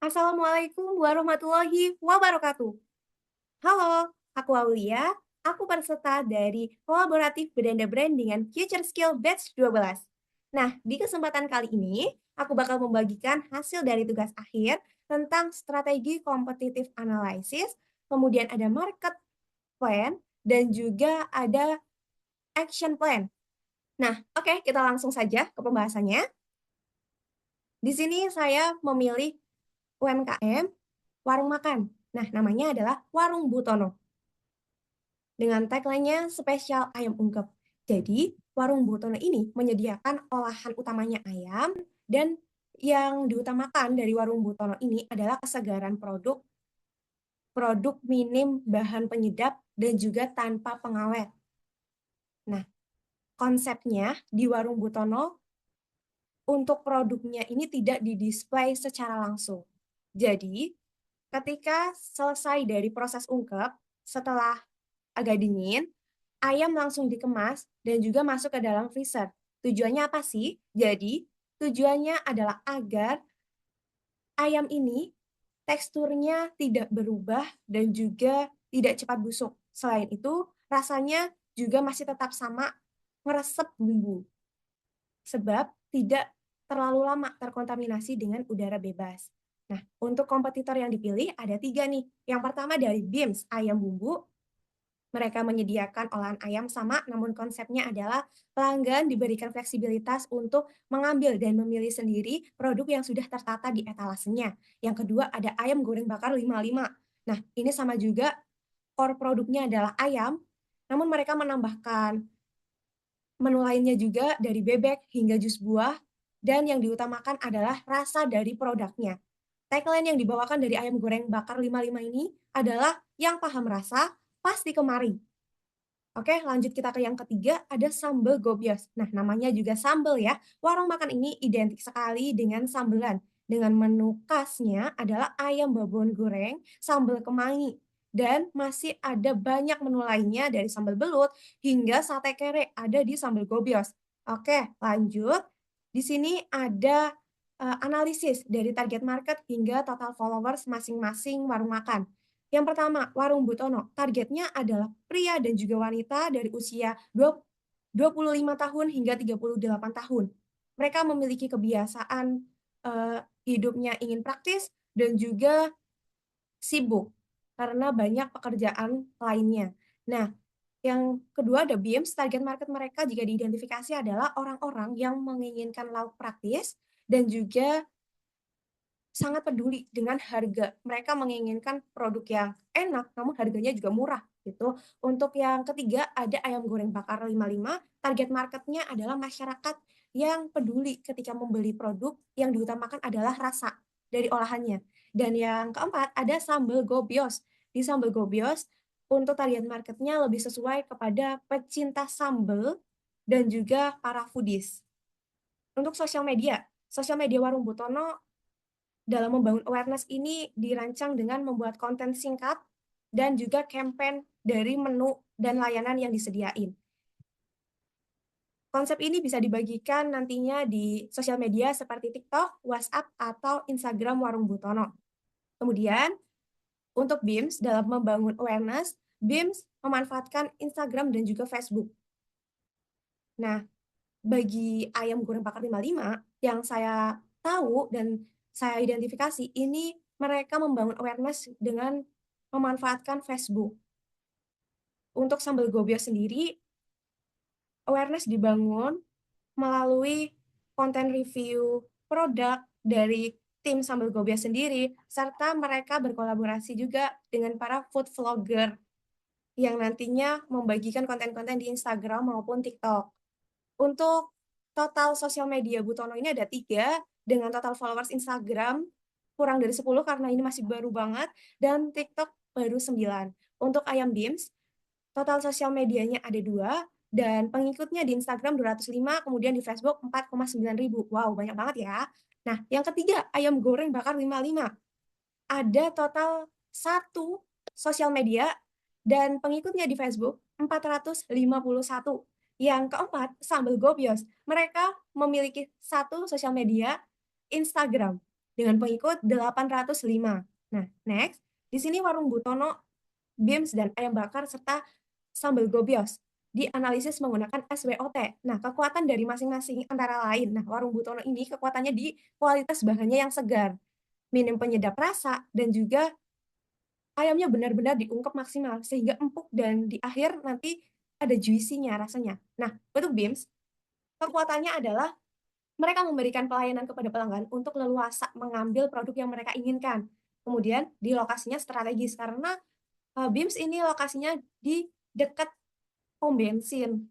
Assalamualaikum warahmatullahi wabarakatuh. Halo, aku Aulia. Aku peserta dari kolaboratif Beranda Brand dengan Future Skill Batch 12. Nah, di kesempatan kali ini, aku bakal membagikan hasil dari tugas akhir tentang strategi competitive analysis, kemudian ada market plan, dan juga ada action plan. Nah, oke, kita langsung saja ke pembahasannya. Di sini saya memilih UMKM warung makan. Nah, namanya adalah Warung Butono. Dengan tagline-nya spesial ayam ungkep. Jadi, Warung Butono ini menyediakan olahan utamanya ayam dan yang diutamakan dari Warung Butono ini adalah kesegaran produk, produk minim bahan penyedap dan juga tanpa pengawet. Nah, konsepnya di Warung Butono untuk produknya ini tidak didisplay secara langsung. Jadi, ketika selesai dari proses ungkep, setelah agak dingin, ayam langsung dikemas dan juga masuk ke dalam freezer. Tujuannya apa sih? Jadi, tujuannya adalah agar ayam ini teksturnya tidak berubah dan juga tidak cepat busuk. Selain itu, rasanya juga masih tetap sama meresep bumbu. Sebab tidak terlalu lama terkontaminasi dengan udara bebas. Nah, untuk kompetitor yang dipilih ada tiga nih. Yang pertama dari Bims, ayam bumbu. Mereka menyediakan olahan ayam sama, namun konsepnya adalah pelanggan diberikan fleksibilitas untuk mengambil dan memilih sendiri produk yang sudah tertata di etalasenya. Yang kedua ada ayam goreng bakar 55. Nah, ini sama juga core produknya adalah ayam, namun mereka menambahkan menu lainnya juga dari bebek hingga jus buah, dan yang diutamakan adalah rasa dari produknya. Tagline yang dibawakan dari ayam goreng bakar 55 ini adalah yang paham rasa, pasti kemari. Oke, lanjut kita ke yang ketiga, ada sambal gobios. Nah, namanya juga sambal ya. Warung makan ini identik sekali dengan sambelan. Dengan menu khasnya adalah ayam babon goreng, sambal kemangi. Dan masih ada banyak menu lainnya dari sambal belut hingga sate kere ada di sambal gobios. Oke, lanjut. Di sini ada analisis dari target market hingga total followers masing-masing warung makan. Yang pertama, Warung Butono. Targetnya adalah pria dan juga wanita dari usia 25 tahun hingga 38 tahun. Mereka memiliki kebiasaan hidupnya ingin praktis dan juga sibuk karena banyak pekerjaan lainnya. Nah, yang kedua ada BIMS, target market mereka jika diidentifikasi adalah orang-orang yang menginginkan lauk praktis dan juga sangat peduli dengan harga. Mereka menginginkan produk yang enak, namun harganya juga murah, gitu. Untuk yang ketiga, ada ayam goreng bakar 55, target marketnya adalah masyarakat yang peduli ketika membeli produk, yang diutamakan adalah rasa dari olahannya. Dan yang keempat, ada sambal gobios. Di sambal gobios, untuk target marketnya lebih sesuai kepada pecinta sambal dan juga para foodies. Untuk sosial media Warung Butono dalam membangun awareness ini dirancang dengan membuat konten singkat dan juga campaign dari menu dan layanan yang disediain. Konsep ini bisa dibagikan nantinya di sosial media seperti TikTok, WhatsApp, atau Instagram Warung Butono. Kemudian, untuk BIMS dalam membangun awareness, BIMS memanfaatkan Instagram dan juga Facebook. Nah, bagi ayam goreng bakar 55 yang saya tahu dan saya identifikasi, ini mereka membangun awareness dengan memanfaatkan Facebook. Untuk sambal gobios sendiri, awareness dibangun melalui konten review produk dari tim sambal gobios sendiri, serta mereka berkolaborasi juga dengan para food vlogger yang nantinya membagikan konten-konten di Instagram maupun TikTok. Untuk total sosial media Butono ini ada 3, dengan total followers Instagram kurang dari 10 karena ini masih baru banget, dan TikTok baru 9. Untuk Ayam Beams, total sosial medianya ada 2, dan pengikutnya di Instagram 205, kemudian di Facebook 4,9 ribu. Wow, banyak banget ya. Nah, yang ketiga, Ayam Goreng Bakar 55. Ada total 1 sosial media dan pengikutnya di Facebook 451. Yang keempat, Sambal Gobios. Mereka memiliki 1 sosial media Instagram dengan pengikut 805. Nah, next, di sini warung Butono, Bims, dan ayam bakar serta sambal gobios dianalisis menggunakan SWOT. Nah, kekuatan dari masing-masing antara lain. Nah, warung Butono ini kekuatannya di kualitas bahannya yang segar, minim penyedap rasa, dan juga ayamnya benar-benar diungkep maksimal sehingga empuk dan di akhir nanti ada juicy-nya rasanya. Nah, untuk Bims, kekuatannya adalah mereka memberikan pelayanan kepada pelanggan untuk leluasa mengambil produk yang mereka inginkan. Kemudian di lokasinya strategis karena Bims ini lokasinya di dekat pom bensin.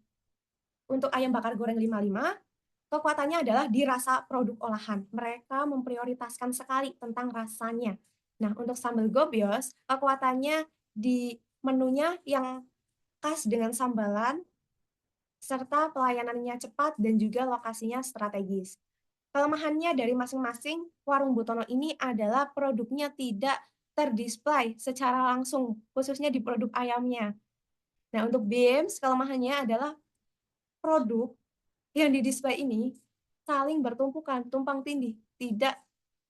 Untuk ayam bakar goreng 55, kekuatannya adalah di rasa produk olahan. Mereka memprioritaskan sekali tentang rasanya. Nah, untuk sambal gobios, kekuatannya di menunya yang khas dengan sambalan, serta pelayanannya cepat dan juga lokasinya strategis. Kelemahannya dari masing-masing warung Butono ini adalah produknya tidak terdisplay secara langsung, khususnya di produk ayamnya. Nah, untuk Bims, kelemahannya adalah produk yang didisplay ini saling bertumpukan, tumpang tindih, tidak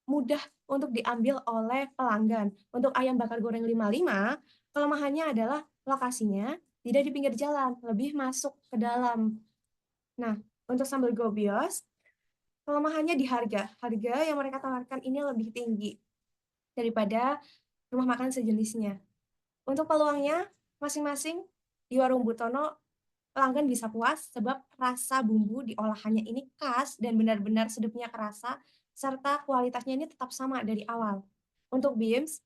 mudah untuk diambil oleh pelanggan. Untuk ayam bakar goreng 55, kelemahannya adalah lokasinya tidak di pinggir jalan, lebih masuk ke dalam. Nah, untuk sambal gobios, kelemahannya di harga. Harga yang mereka tawarkan ini lebih tinggi daripada rumah makan sejenisnya. Untuk peluangnya, masing-masing di warung Butono pelanggan bisa puas sebab rasa bumbu di olahannya ini khas dan benar-benar sedapnya kerasa, serta kualitasnya ini tetap sama dari awal. Untuk Bims,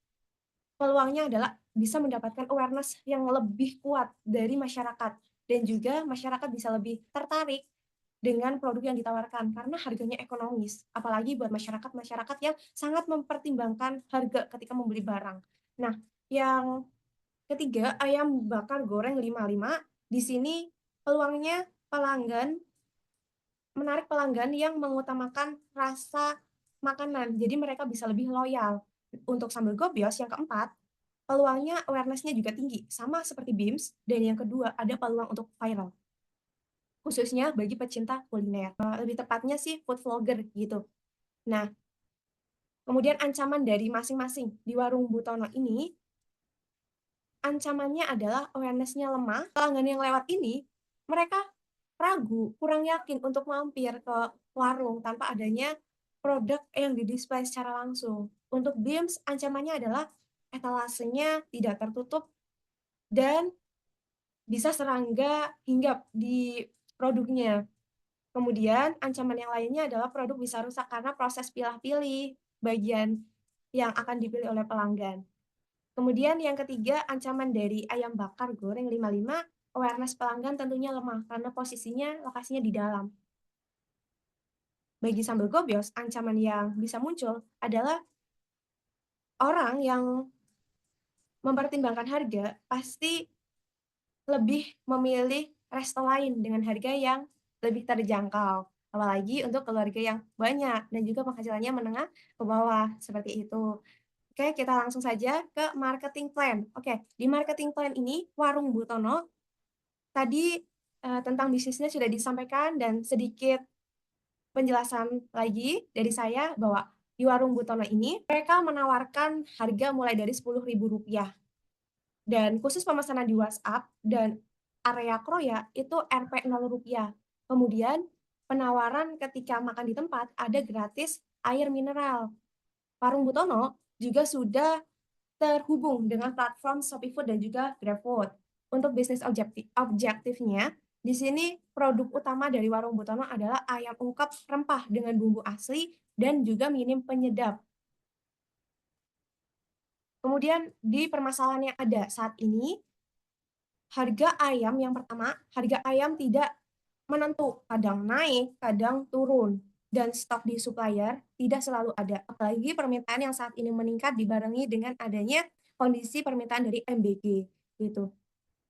peluangnya adalah bisa mendapatkan awareness yang lebih kuat dari masyarakat, dan juga masyarakat bisa lebih tertarik dengan produk yang ditawarkan karena harganya ekonomis, apalagi buat masyarakat-masyarakat yang sangat mempertimbangkan harga ketika membeli barang. Nah, yang ketiga, ayam bakar goreng 55. Di sini peluangnya menarik pelanggan yang mengutamakan rasa makanan. Jadi mereka bisa lebih loyal. Untuk sambal gobios yang keempat, peluangnya awareness-nya juga tinggi, sama seperti Bims. Dan yang kedua, ada peluang untuk viral, khususnya bagi pecinta kuliner. Lebih tepatnya sih food vlogger gitu. Nah, kemudian ancaman dari masing-masing di warung Butono ini, ancamannya adalah awareness-nya lemah. Pelanggan yang lewat ini, mereka ragu, kurang yakin untuk mampir ke warung tanpa adanya produk yang didisplay secara langsung. Untuk Bims, ancamannya adalah etalasenya tidak tertutup dan bisa serangga hinggap di produknya. Kemudian, ancaman yang lainnya adalah produk bisa rusak karena proses pilah-pilih bagian yang akan dipilih oleh pelanggan. Kemudian yang ketiga, ancaman dari ayam bakar goreng 55, awareness pelanggan tentunya lemah karena posisinya lokasinya di dalam. Bagi sambal gobios, ancaman yang bisa muncul adalah orang yang mempertimbangkan harga pasti lebih memilih resto lain dengan harga yang lebih terjangkau. Apalagi untuk keluarga yang banyak dan juga penghasilannya menengah ke bawah, seperti itu. Oke, kita langsung saja ke marketing plan. Oke, di marketing plan ini, Warung Butono tadi tentang bisnisnya sudah disampaikan dan sedikit penjelasan lagi dari saya bahwa di Warung Butono ini mereka menawarkan harga mulai dari Rp10.000 dan khusus pemesanan di WhatsApp dan area Kroya itu Rp0. Kemudian penawaran ketika makan di tempat ada gratis air mineral. Warung Butono juga sudah terhubung dengan platform ShopeeFood dan juga GrabFood. Untuk bisnis objektifnya, di sini produk utama dari Warung Butono adalah ayam ungkep rempah dengan bumbu asli dan juga minim penyedap. Kemudian di permasalahan yang ada saat ini, harga ayam yang pertama, harga ayam tidak menentu, kadang naik, kadang turun, dan stok di supplier tidak selalu ada. Apalagi permintaan yang saat ini meningkat dibarengi dengan adanya kondisi permintaan dari MBG gitu.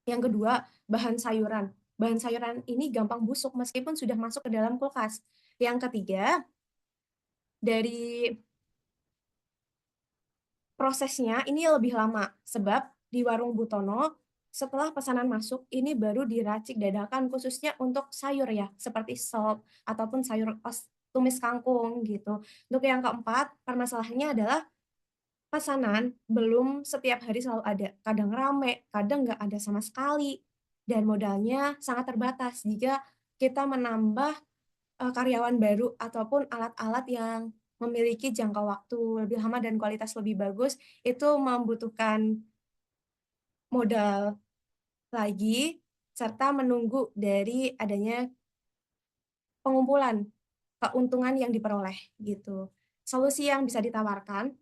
Yang kedua, bahan sayuran. Bahan sayuran ini gampang busuk meskipun sudah masuk ke dalam kulkas. Yang ketiga, dari prosesnya ini lebih lama sebab di Warung Butono setelah pesanan masuk ini baru diracik dadakan khususnya untuk sayur ya, seperti sop ataupun sayur tumis kangkung gitu. Untuk yang keempat, permasalahannya adalah pesanan belum setiap hari selalu ada. Kadang rame, kadang nggak ada sama sekali, dan modalnya sangat terbatas jika kita menambah karyawan baru ataupun alat-alat yang memiliki jangka waktu lebih lama dan kualitas lebih bagus, itu membutuhkan modal lagi, serta menunggu dari adanya pengumpulan keuntungan yang diperoleh gitu. Solusi yang bisa ditawarkan,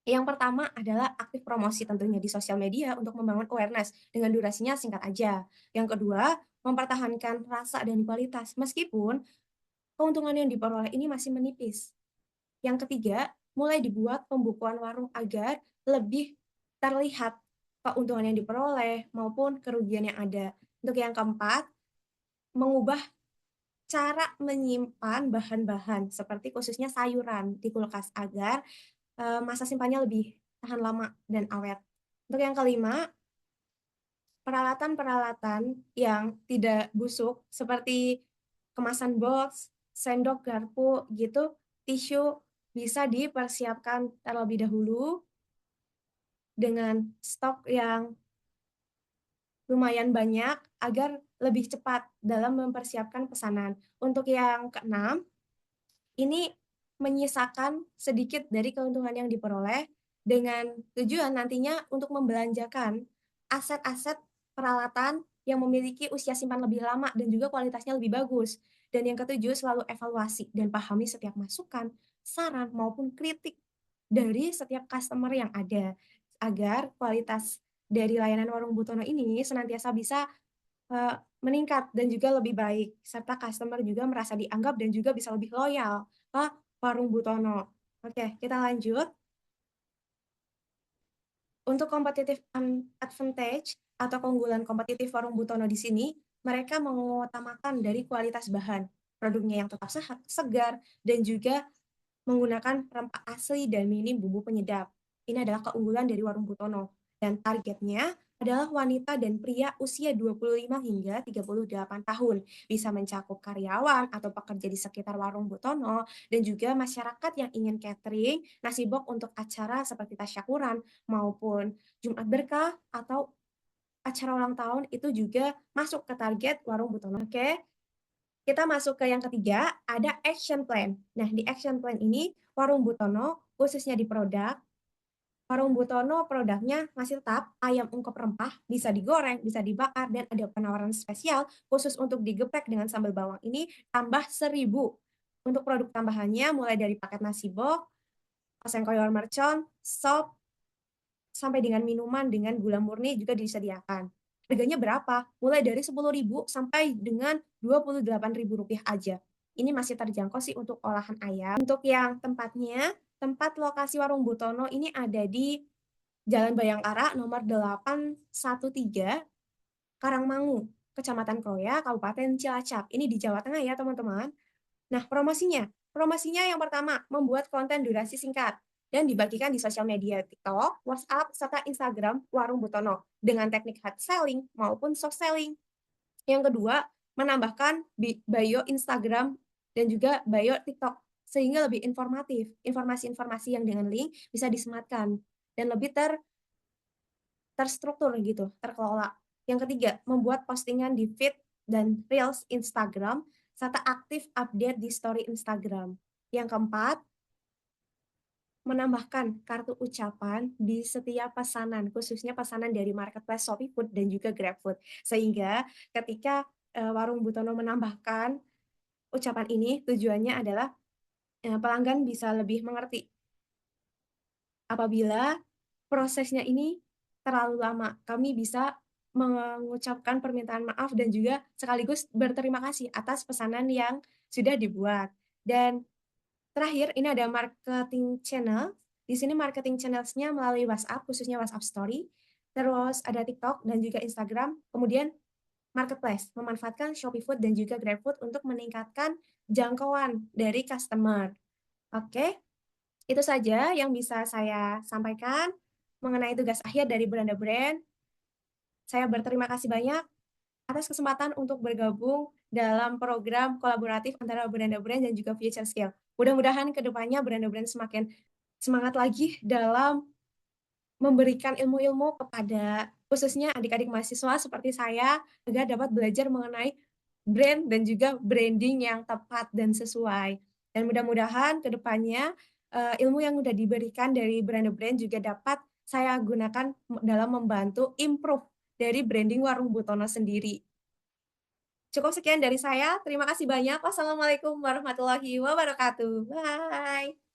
yang pertama adalah aktif promosi tentunya di sosial media untuk membangun awareness dengan durasinya singkat aja. Yang kedua, mempertahankan rasa dan kualitas meskipun keuntungan yang diperoleh ini masih menipis. Yang ketiga, mulai dibuat pembukuan warung agar lebih terlihat keuntungan yang diperoleh maupun kerugian yang ada. Untuk yang keempat, mengubah cara menyimpan bahan-bahan seperti khususnya sayuran di kulkas agar masa simpannya lebih tahan lama dan awet. Untuk yang kelima, peralatan-peralatan yang tidak busuk seperti kemasan box, sendok, garpu gitu, tisu bisa dipersiapkan terlebih dahulu dengan stok yang lumayan banyak agar lebih cepat dalam mempersiapkan pesanan. Untuk yang keenam, ini menyisakan sedikit dari keuntungan yang diperoleh dengan tujuan nantinya untuk membelanjakan aset-aset peralatan yang memiliki usia simpan lebih lama dan juga kualitasnya lebih bagus. Dan yang ketujuh, selalu evaluasi dan pahami setiap masukan, saran maupun kritik dari setiap customer yang ada agar kualitas dari layanan Warung Butono ini senantiasa bisa meningkat dan juga lebih baik, serta customer juga merasa dianggap dan juga bisa lebih loyal ke Warung Butono. Oke, kita lanjut. Untuk competitive advantage atau keunggulan kompetitif Warung Butono di sini, mereka mengutamakan dari kualitas bahan, produknya yang tetap sehat, segar, dan juga menggunakan rempah asli dan minim bumbu penyedap. Ini adalah keunggulan dari Warung Butono. Dan targetnya adalah wanita dan pria usia 25 hingga 38 tahun. Bisa mencakup karyawan atau pekerja di sekitar Warung Butono dan juga masyarakat yang ingin catering, nasi box untuk acara seperti tasyakuran maupun Jumat Berkah atau acara ulang tahun itu juga masuk ke target Warung Butono. Oke, kita masuk ke yang ketiga, ada action plan. Nah, di action plan ini, Warung Butono, khususnya di produk, Warung Butono produknya masih tetap ayam ungkep rempah, bisa digoreng, bisa dibakar, dan ada penawaran spesial khusus untuk digeprek dengan sambal bawang ini, tambah 1.000. Untuk produk tambahannya, mulai dari paket nasi box, oseng koyor mercon, sop, sampai dengan minuman dengan gula murni juga disediakan. Harganya berapa? Mulai dari 10.000 sampai dengan 28.000 rupiah aja. Ini masih terjangkau sih untuk olahan ayam. Untuk yang tempatnya, tempat lokasi Warung Butono ini ada di Jalan Bayangkara nomor 813, Karangmangu, Kecamatan Kroya, Kabupaten Cilacap. Ini di Jawa Tengah ya teman-teman. Nah, promosinya. Promosinya yang pertama, membuat konten durasi singkat dan dibagikan di sosial media TikTok, WhatsApp, serta Instagram Warung Butono dengan teknik hard selling maupun soft selling. Yang kedua, menambahkan bio Instagram dan juga bio TikTok sehingga lebih informatif. Informasi-informasi yang dengan link bisa disematkan dan lebih terstruktur gitu, terkelola. Yang ketiga, membuat postingan di feed dan Reels Instagram serta aktif update di story Instagram. Yang keempat, menambahkan kartu ucapan di setiap pesanan, khususnya pesanan dari marketplace Shopee Food dan juga GrabFood. Sehingga ketika Warung Butono menambahkan ucapan ini, tujuannya adalah pelanggan bisa lebih mengerti apabila prosesnya ini terlalu lama. Kami bisa mengucapkan permintaan maaf dan juga sekaligus berterima kasih atas pesanan yang sudah dibuat. Dan terakhir, ini ada marketing channel. Di sini marketing channels-nya melalui WhatsApp, khususnya WhatsApp Story. Terus ada TikTok dan juga Instagram. Kemudian marketplace, memanfaatkan Shopee Food dan juga GrabFood untuk meningkatkan jangkauan dari customer. Oke, itu saja yang bisa saya sampaikan mengenai tugas akhir dari Beranda Brand. Saya berterima kasih banyak atas kesempatan untuk bergabung dalam program kolaboratif antara Beranda Brand dan juga Future Skill. Mudah-mudahan ke depannya Beranda Brand semakin semangat lagi dalam memberikan ilmu-ilmu kepada khususnya adik-adik mahasiswa seperti saya, agar dapat belajar mengenai brand dan juga branding yang tepat dan sesuai. Dan mudah-mudahan ke depannya, ilmu yang sudah diberikan dari Beranda Brand juga dapat saya gunakan dalam membantu improve dari branding Warung Butono sendiri. Cukup sekian dari saya, terima kasih banyak. Wassalamualaikum warahmatullahi wabarakatuh. Bye.